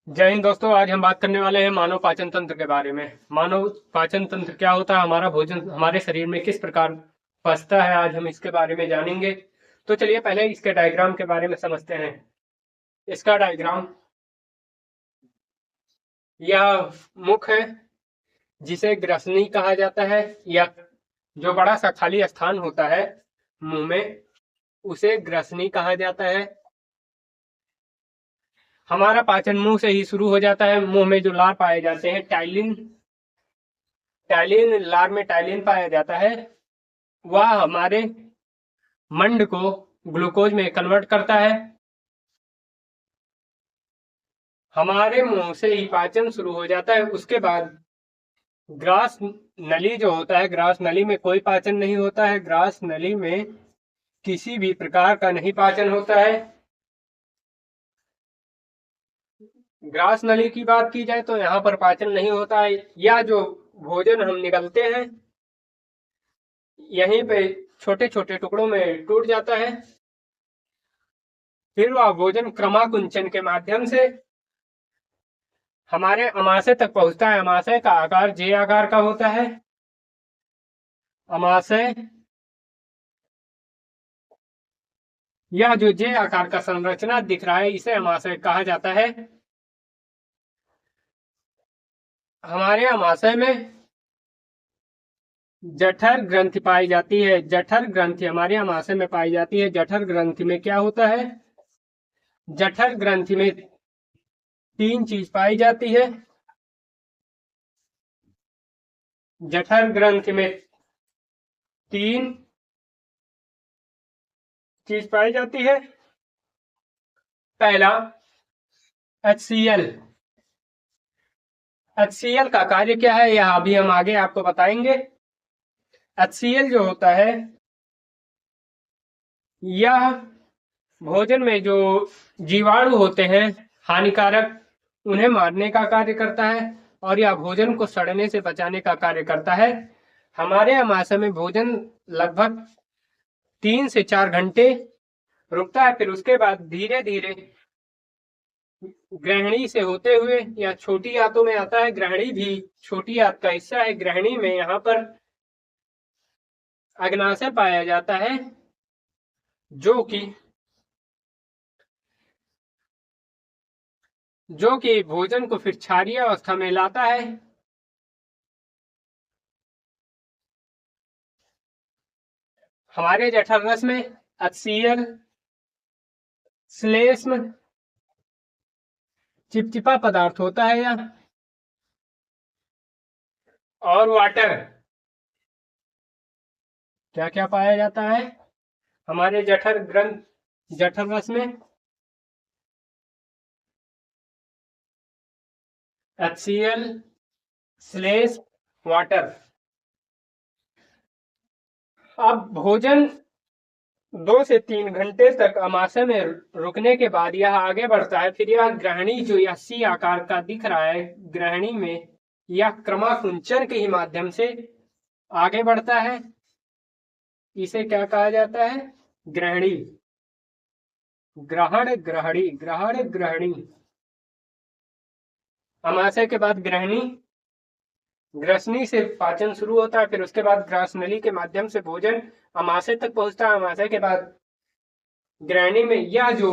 जय हिंद दोस्तों। आज हम बात करने वाले हैं मानव पाचन तंत्र के बारे में। मानव पाचन तंत्र क्या होता है, हमारा भोजन हमारे शरीर में किस प्रकार पचता है, आज हम इसके बारे में जानेंगे। तो चलिए पहले इसके डायग्राम के बारे में समझते हैं। इसका डायग्राम, यह मुख है जिसे ग्रसनी कहा जाता है, या जो बड़ा सा खाली स्थान होता है मुंह में उसे ग्रसनी कहा जाता है। हमारा पाचन मुंह से ही शुरू हो जाता है। मुंह में जो लार पाए जाते हैं, टाइलिन टाइलिन लार में टाइलिन पाया जाता है। वह हमारे मंड को ग्लूकोज में कन्वर्ट करता है। हमारे मुंह से ही पाचन शुरू हो जाता है। उसके बाद ग्रास नली जो होता है, ग्रास नली में कोई पाचन नहीं होता है। ग्रास नली में किसी भी प्रकार का नहीं पाचन होता है। ग्रास नली की बात की जाए तो यहाँ पर पाचन नहीं होता है। या जो भोजन हम निगलते हैं यहीं पे छोटे छोटे टुकड़ों में टूट जाता है। फिर वह भोजन क्रमाकुंचन के माध्यम से हमारे अमाशय तक पहुंचता है। अमाशय का आकार जे आकार का होता है। अमाशय, यह जो जे आकार का संरचना दिख रहा है इसे अमाशय कहा जाता है। हमारे अमाशय में जठर ग्रंथि पाई जाती है। जठर ग्रंथि हमारे अमाशय में पाई जाती है। जठर ग्रंथि में क्या होता है? जठर ग्रंथि में तीन चीज पाई जाती है। जठर ग्रंथि में तीन चीज पाई जाती है। पहला HCl। HCl का कार्य क्या है यह अभी हम आगे आपको बताएंगे। HCl जो होता है यह भोजन में जो जीवाणु होते हैं हानिकारक, उन्हें मारने का कार्य करता है और यह भोजन को सड़ने से बचाने का कार्य करता है। हमारे अमाशय में भोजन लगभग 3 से 4 घंटे रुकता है। फिर उसके बाद धीरे धीरे ग्रहणी से होते हुए या छोटी आंतों में आता है। ग्रहणी भी छोटी आंत का हिस्सा है। ग्रहणी में यहाँ पर अग्नाशय पाया जाता है जो कि भोजन को फिर क्षारीय अवस्था में लाता है। हमारे जठर रस में HCl, श्लेष्म चिपचिपा पदार्थ होता है यह, और वाटर। क्या क्या पाया जाता है हमारे जठर रस में? HCl, श्लेष, वाटर। अब भोजन 2 से 3 घंटे तक अमाशय में रुकने के बाद यह आगे बढ़ता है। फिर यह ग्रहणी जो यह सी आकार का दिख रहा है, ग्रहणी में यह क्रमाकुंचन के ही माध्यम से आगे बढ़ता है। इसे क्या कहा जाता है? ग्रहणी। ग्रहण ग्रहणी, ग्रहण ग्रहणी। अमाशय के बाद ग्रहणी, ग्रसनी से पाचन शुरू होता है। फिर उसके बाद ग्रास नली के माध्यम से भोजन अमाशय तक पहुंचता है। अमाशय के बाद ग्रहणी में यह जो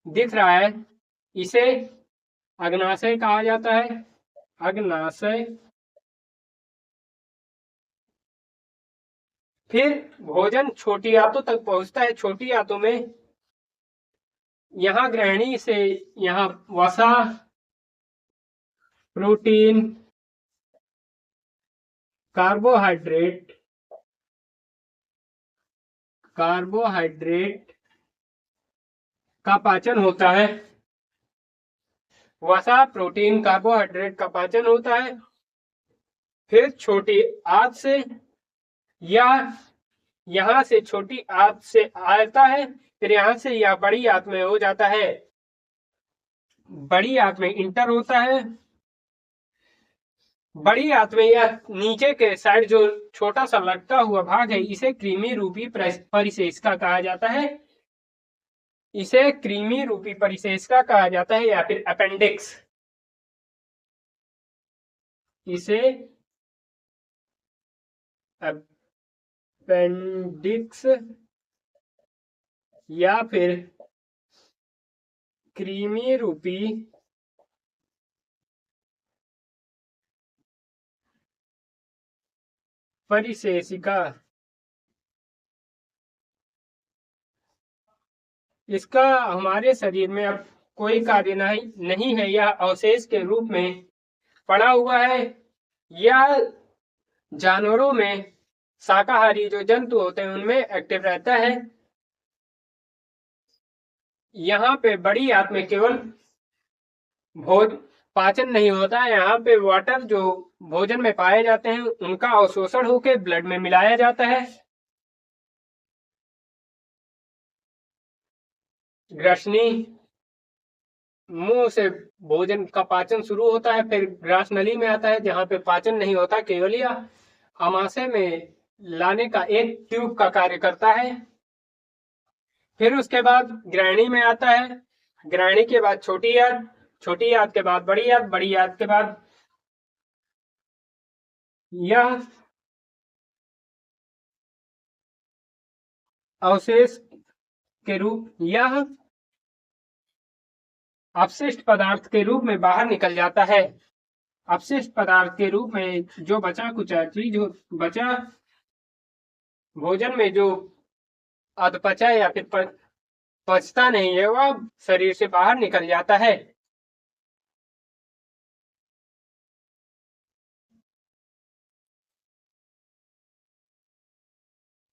दिख रहा है इसे अग्नाशय कहा जाता है। अग्नाशय। फिर भोजन छोटी आंतों तक पहुंचता है। छोटी आंतों में यहाँ ग्रहणी से यहाँ वसा, प्रोटीन, कार्बोहाइड्रेट का पाचन होता है। वसा, प्रोटीन, कार्बोहाइड्रेट का पाचन होता है। फिर छोटी आंत से या यहाँ से छोटी आंत से आता है। फिर यहाँ से या बड़ी आंत में हो जाता है। बड़ी आंत में इंटर होता है। बड़ी आंत में यह नीचे के साइड जो छोटा सा लटका हुआ भाग है इसे कृमि रूपी परिशेषिका कहा जाता है। इसे क्रीमी रूपी परिसेचका कहा जाता है या फिर अपेंडिक्स। इसे अपेंडिक्स या फिर क्रीमी रूपी परिसेचिका। इसका हमारे शरीर में अब कोई कार्य नहीं है, यह अवशेष के रूप में पड़ा हुआ है। यह जानवरों में, शाकाहारी जो जंतु होते हैं उनमें एक्टिव रहता है। यहाँ पे बड़ी आंत में केवल भोज पाचन नहीं होता है, यहाँ पे वाटर जो भोजन में पाए जाते हैं उनका अवशोषण होकर ब्लड में मिलाया जाता है। ग्रसनी, मुंह से भोजन का पाचन शुरू होता है, फिर ग्रास नली में आता है जहां पे पाचन नहीं होता, केवल यह आमाशय में लाने का एक ट्यूब का कार्य करता है। फिर उसके बाद ग्रहणी में आता है, ग्रहणी के बाद छोटी आंत, छोटी आंत के बाद बड़ी आंत, बड़ी आंत के बाद यह अवशेष के रूप, यह अपशिष्ट पदार्थ के रूप में बाहर निकल जाता है। अपशिष्ट पदार्थ के रूप में जो बचा कुचा चीज बचा भोजन में जो अधपचा या फिर पचता नहीं है वह शरीर से बाहर निकल जाता है।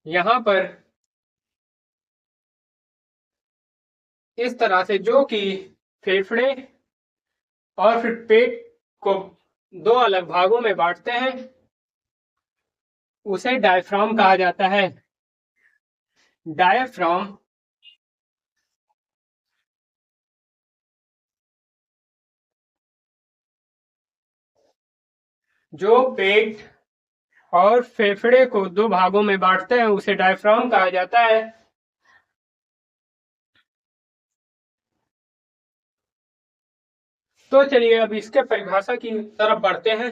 यहाँ पर इस तरह से जो कि फेफड़े और फिर पेट को दो अलग भागों में बांटते हैं, उसे डायफ्राम कहा जाता है। डायफ्राम जो पेट और फेफड़े को दो भागों में बांटते हैं उसे डायफ्राम कहा जाता है। तो चलिए अब इसके परिभाषा की तरफ बढ़ते हैं।